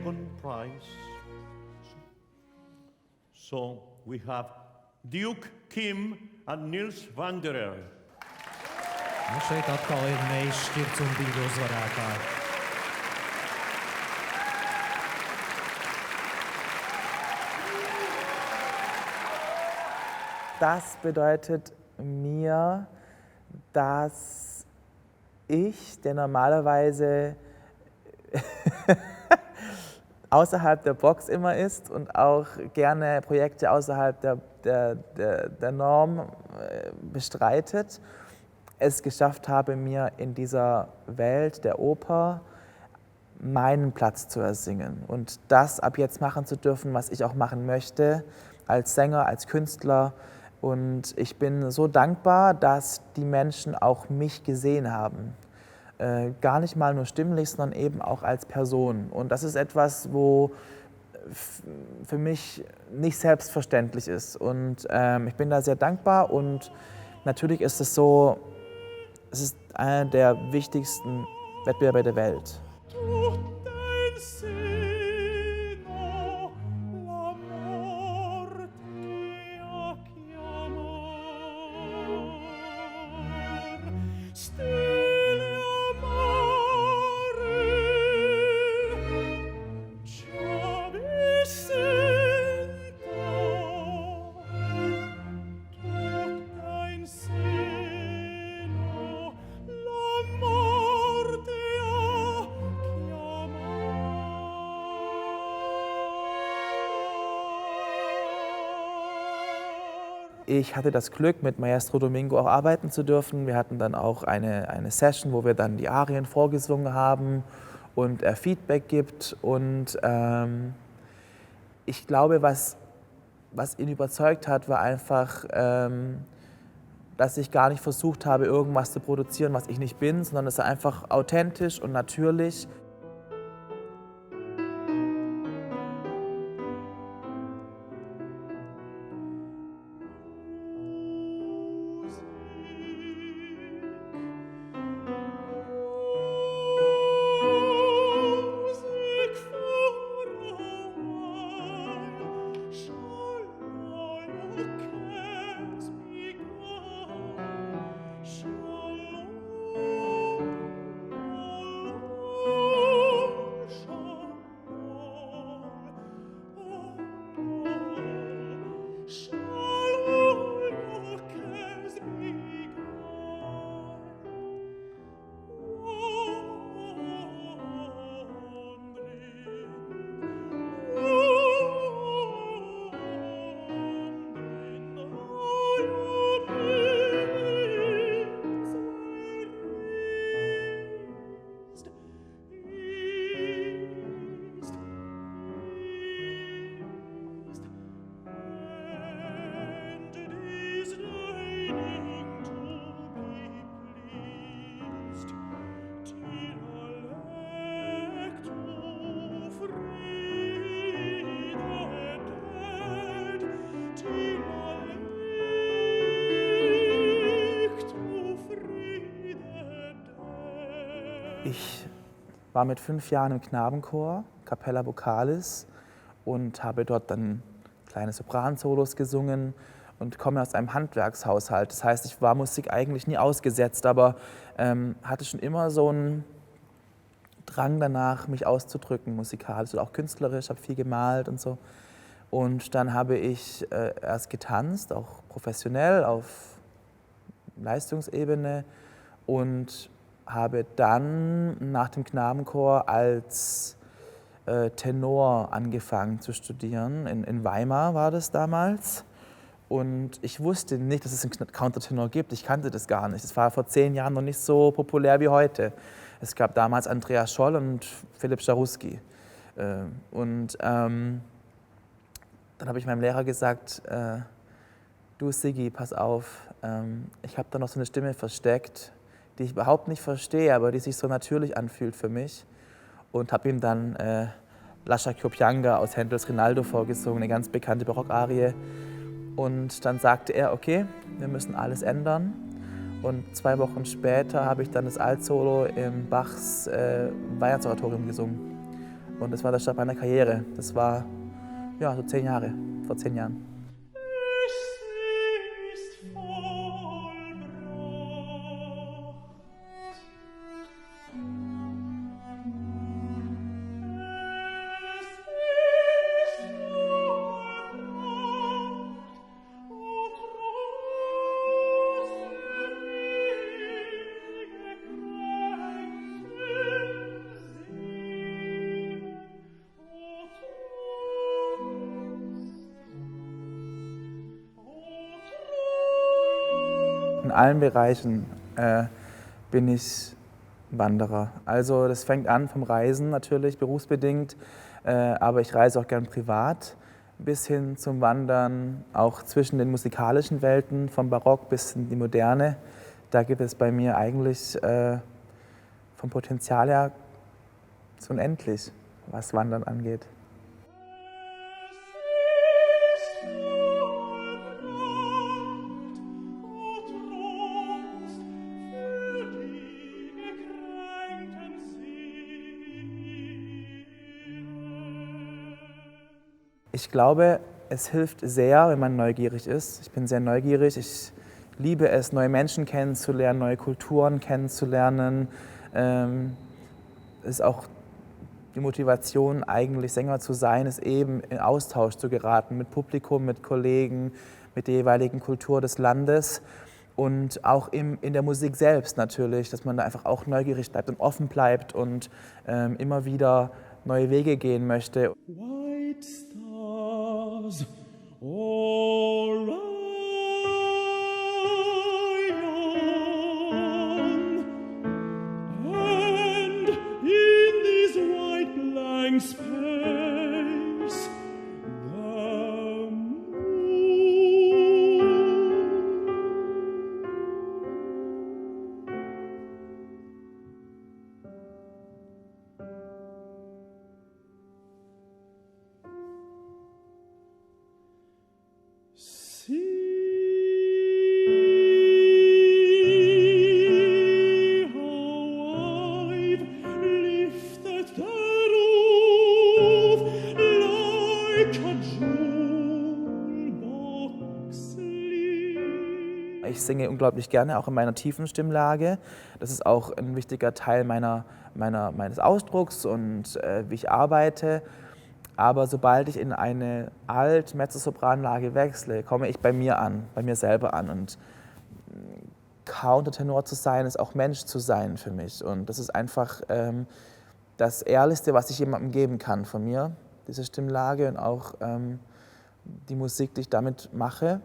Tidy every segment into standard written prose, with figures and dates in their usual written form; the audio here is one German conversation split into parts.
second prize. So we have Duke Kim and Nils Wanderer. Šeit atkal ir neizšķirts un divi uzvarētāji. Das bedeutet mir, dass ich, der normalerweise außerhalb der Box immer ist und auch gerne Projekte außerhalb der Norm bestreitet, es geschafft habe, mir in dieser Welt der Oper meinen Platz zu ersingen und das ab jetzt machen zu dürfen, was ich auch machen möchte, als Sänger, als Künstler. Und ich bin so dankbar, dass die Menschen auch mich gesehen haben. Gar nicht mal nur stimmlich, sondern eben auch als Person. Und das ist etwas, wo für mich nicht selbstverständlich ist. Und ich bin da sehr dankbar und natürlich ist es so, es ist einer der wichtigsten Wettbewerbe der Welt. Ich hatte das Glück, mit Maestro Domingo auch arbeiten zu dürfen. Wir hatten dann auch eine Session, wo wir dann die Arien vorgesungen haben und er Feedback gibt. Und ich glaube, was ihn überzeugt hat, war einfach, dass ich gar nicht versucht habe, irgendwas zu produzieren, was ich nicht bin, sondern es war einfach authentisch und natürlich. Ich war mit 5 Jahren im Knabenchor, Capella Vocalis, und habe dort dann kleine Sopransolos gesungen und komme aus einem Handwerkshaushalt. Das heißt, ich war Musik eigentlich nie ausgesetzt, aber hatte schon immer so einen Drang danach, mich auszudrücken musikalisch oder auch künstlerisch, habe viel gemalt und so. Und dann habe ich erst getanzt, auch professionell auf Leistungsebene und habe dann nach dem Knabenchor als Tenor angefangen zu studieren. In Weimar war das damals. Und ich wusste nicht, dass es einen Countertenor gibt. Ich kannte das gar nicht. Es war vor 10 Jahren noch nicht so populär wie heute. Es gab damals Andreas Scholl und Philipp Scharusky. Dann habe ich meinem Lehrer gesagt, du Siggi, pass auf, ich habe da noch so eine Stimme versteckt, die ich überhaupt nicht verstehe, aber die sich so natürlich anfühlt für mich. Und habe ihm dann Lascia Pianga aus Handels Rinaldo vorgesungen, eine ganz bekannte Barockarie. Und dann sagte er, okay, wir müssen alles ändern. Und 2 Wochen später habe ich dann das Altsolo im Bachs Weihnachtsoratorium gesungen. Und das war der Start meiner Karriere. Das war ja, so 10 Jahre, vor 10 Jahren. In allen Bereichen bin ich Wanderer. Also das fängt an vom Reisen natürlich, berufsbedingt, aber ich reise auch gern privat, bis hin zum Wandern, auch zwischen den musikalischen Welten, vom Barock bis in die Moderne. Da gibt es bei mir eigentlich vom Potenzial her so unendlich, was Wandern angeht. Ich glaube, es hilft sehr, wenn man neugierig ist. Ich bin sehr neugierig. Ich liebe es, neue Menschen kennenzulernen, neue Kulturen kennenzulernen. Ist auch die Motivation, eigentlich Sänger zu sein, ist eben in Austausch zu geraten mit Publikum, mit Kollegen, mit der jeweiligen Kultur des Landes und auch in der Musik selbst natürlich, dass man da einfach auch neugierig bleibt und offen bleibt und immer wieder neue Wege gehen möchte. White stars, Orion, and in this white blank space, the moon. See how I've lifted the roof like a jewel-box lid. Ich singe unglaublich gerne, auch in meiner tiefen Stimmlage. Das ist auch ein wichtiger Teil meines Ausdrucks und wie ich arbeite. Aber sobald ich in eine Alt-Mezzosopranlage wechsle, komme ich bei mir an, bei mir selber an. Und Countertenor zu sein, ist auch Mensch zu sein für mich. Und das ist einfach das Ehrlichste, was ich jemandem geben kann von mir, diese Stimmlage und auch die Musik, die ich damit mache.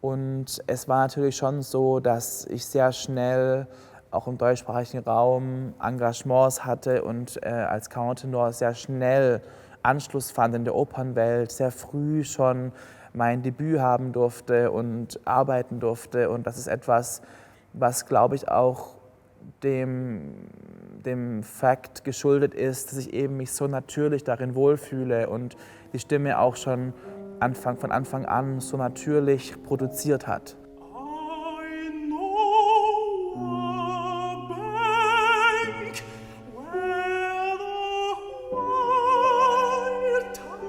Und es war natürlich schon so, dass ich sehr schnell auch im deutschsprachigen Raum Engagements hatte und als Countertenor sehr schnell Anschluss fand in der Opernwelt, sehr früh schon mein Debüt haben durfte und arbeiten durfte. Und das ist etwas, was, glaube ich, auch dem Fakt geschuldet ist, dass ich eben mich so natürlich darin wohlfühle und die Stimme auch schon von Anfang an so natürlich produziert hat. I know a bank where the white thyme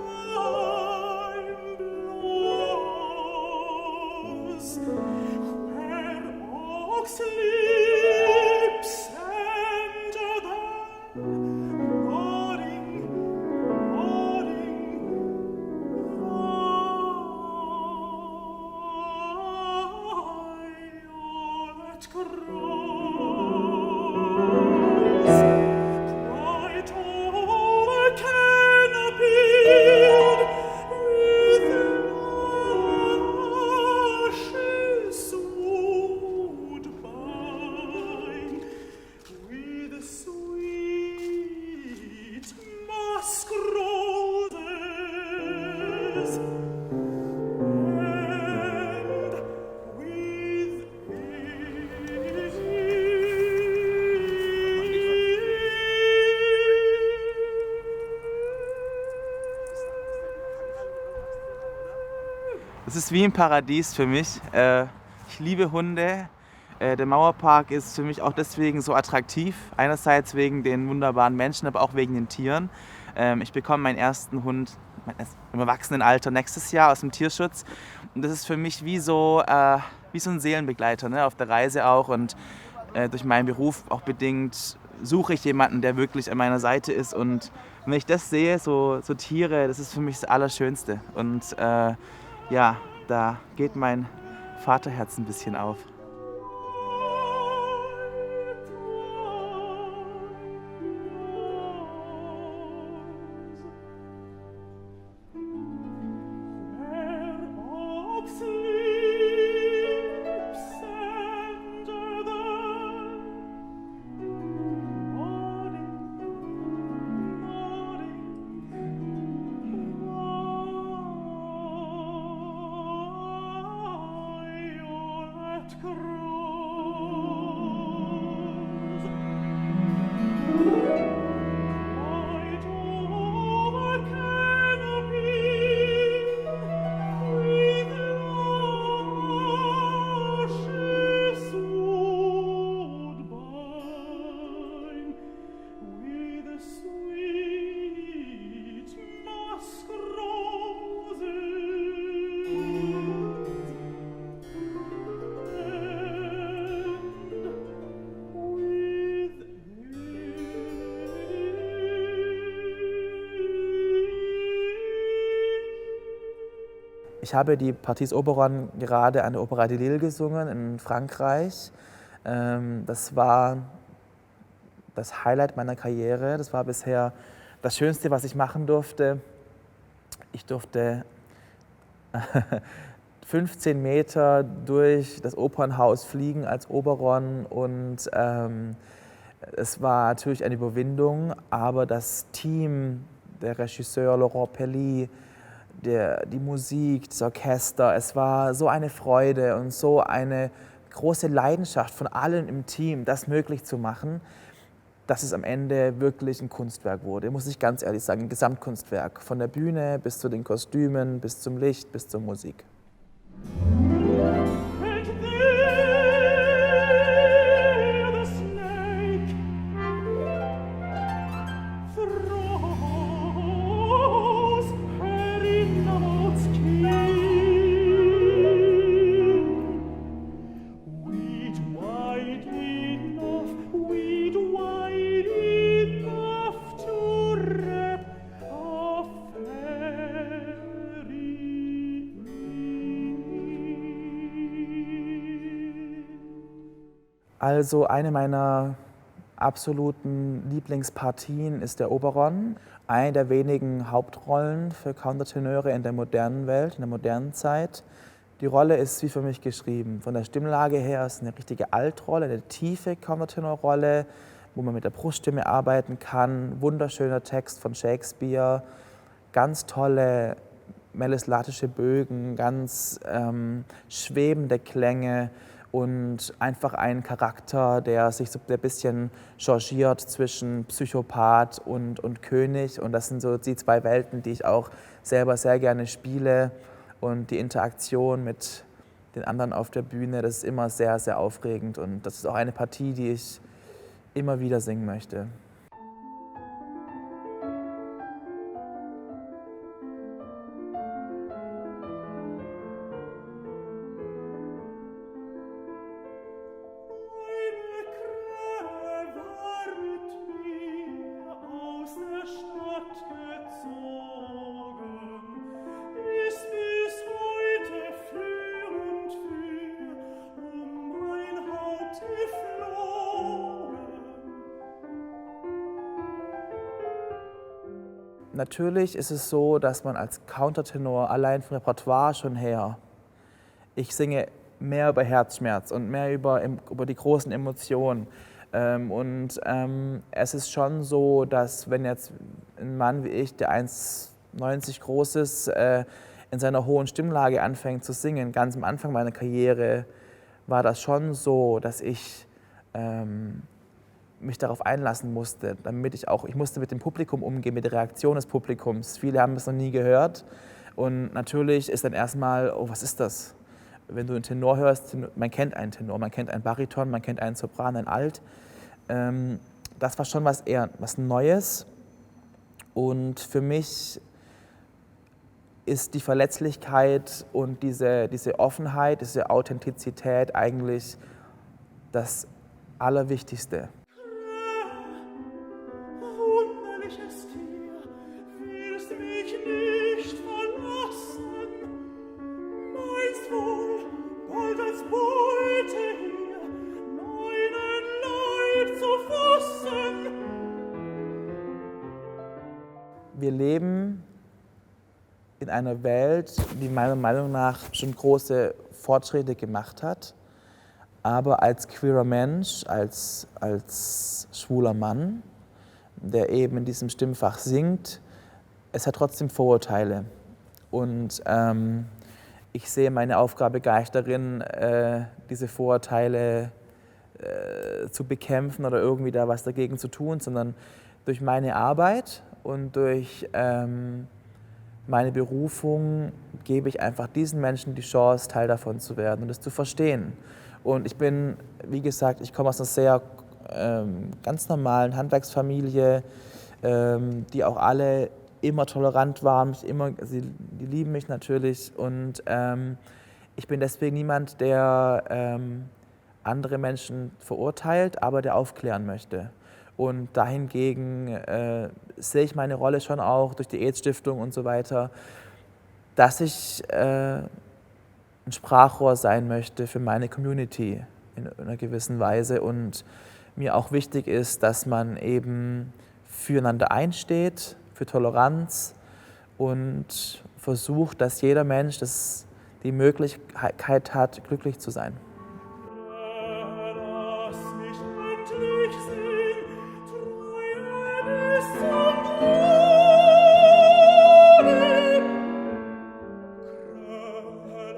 blows, where ox lips enter them, nodding, violet cries, right over canopied with ashes woodbine, with sweet musk roses, and Es ist wie ein Paradies für mich. Ich liebe Hunde. Der Mauerpark ist für mich auch deswegen so attraktiv. Einerseits wegen den wunderbaren Menschen, aber auch wegen den Tieren. Ich bekomme meinen ersten Hund im Erwachsenenalter nächstes Jahr aus dem Tierschutz. Und das ist für mich wie so ein Seelenbegleiter, ne, auf der Reise auch. Und durch meinen Beruf auch bedingt suche ich jemanden, der wirklich an meiner Seite ist. Und wenn ich das sehe, so Tiere, das ist für mich das Allerschönste. Und ja, da geht mein Vaterherz ein bisschen auf. Ich habe die Partie des Oberon gerade an der Opera de Lille gesungen in Frankreich. Das war das Highlight meiner Karriere. Das war bisher das Schönste, was ich machen durfte. Ich durfte 15 Meter durch das Opernhaus fliegen als Oberon und es war natürlich eine Überwindung, aber das Team, der Regisseur Laurent Pelly, die Musik, das Orchester, es war so eine Freude und so eine große Leidenschaft von allen im Team, das möglich zu machen, dass es am Ende wirklich ein Kunstwerk wurde, muss ich ganz ehrlich sagen, ein Gesamtkunstwerk, von der Bühne bis zu den Kostümen, bis zum Licht, bis zur Musik. Also eine meiner absoluten Lieblingspartien ist der Oberon. Eine der wenigen Hauptrollen für Countertenöre in der modernen Welt, in der modernen Zeit. Die Rolle ist wie für mich geschrieben. Von der Stimmlage her ist es eine richtige Altrolle, eine tiefe Countertenorrolle, wo man mit der Bruststimme arbeiten kann. Wunderschöner Text von Shakespeare, ganz tolle melismatische Bögen, ganz schwebende Klänge. Und einfach ein Charakter, der sich so ein bisschen changiert zwischen Psychopath und König. Und das sind so die zwei Welten, die ich auch selber sehr gerne spiele. Und die Interaktion mit den anderen auf der Bühne, das ist immer sehr, sehr aufregend. Und das ist auch eine Partie, die ich immer wieder singen möchte. Natürlich ist es so, dass man als Countertenor allein vom Repertoire schon her, ich singe mehr über Herzschmerz und mehr über die großen Emotionen. Es ist schon so, dass wenn jetzt ein Mann wie ich, der 1,90 groß ist, in seiner hohen Stimmlage anfängt zu singen, ganz am Anfang meiner Karriere, war das schon so, dass ich mich darauf einlassen musste, ich musste mit dem Publikum umgehen, mit der Reaktion des Publikums. Viele haben es noch nie gehört und natürlich ist dann erstmal, oh, was ist das? Wenn du einen Tenor hörst, man kennt einen Tenor, man kennt einen Bariton, man kennt einen Sopran, einen Alt. Das war schon was Neues Und für mich ist die Verletzlichkeit und diese Offenheit, diese Authentizität eigentlich das Allerwichtigste. Wunderliches Tier, willst mich nicht verlassen? Meinst wohl, bald als Beute hier meinen Leib zu fassen? Wir leben in einer Welt, die meiner Meinung nach schon große Fortschritte gemacht hat, aber als queerer Mensch, als schwuler Mann, der eben in diesem Stimmfach singt, es hat trotzdem Vorurteile. Und ich sehe meine Aufgabe gar nicht darin, diese Vorurteile zu bekämpfen oder irgendwie da was dagegen zu tun, sondern durch meine Arbeit und durch meine Berufung gebe ich einfach diesen Menschen die Chance, Teil davon zu werden und es zu verstehen. Und ich bin, wie gesagt, ich komme aus einer sehr ganz normalen Handwerksfamilie, die auch alle immer tolerant waren, die lieben mich natürlich. Und ich bin deswegen niemand, der andere Menschen verurteilt, aber der aufklären möchte. Und dahingegen sehe ich meine Rolle schon auch durch die AIDS-Stiftung und so weiter, dass ich ein Sprachrohr sein möchte für meine Community in einer gewissen Weise und mir auch wichtig ist, dass man eben füreinander einsteht, für Toleranz und versucht, dass jeder Mensch die Möglichkeit hat, glücklich zu sein. Lass mich endlich sehen, Treue bis zum Tode. Krähe,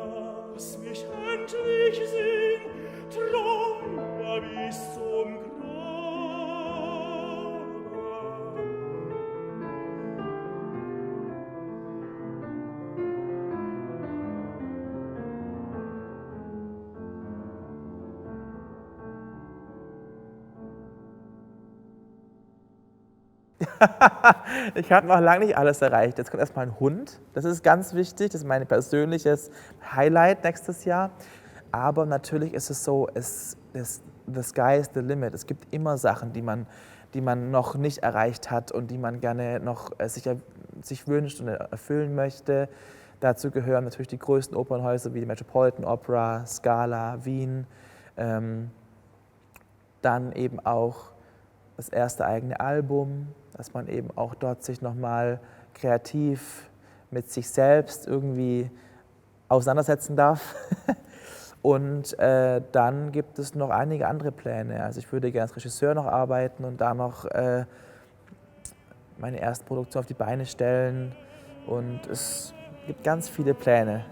lass mich endlich sehen, Treue bis zum Grabe. Ich habe noch lange nicht alles erreicht. Jetzt kommt erstmal ein Hund. Das ist ganz wichtig. Das ist mein persönliches Highlight nächstes Jahr. Aber natürlich ist es so, the sky is the limit. Es gibt immer Sachen, die man noch nicht erreicht hat und die man gerne noch sich wünscht und erfüllen möchte. Dazu gehören natürlich die größten Opernhäuser wie die Metropolitan Opera, Scala, Wien. Dann eben auch das erste eigene Album, dass man eben auch dort sich nochmal kreativ mit sich selbst irgendwie auseinandersetzen darf. Und dann gibt es noch einige andere Pläne. Also ich würde gerne als Regisseur noch arbeiten und da noch meine erste Produktion auf die Beine stellen. Und es gibt ganz viele Pläne.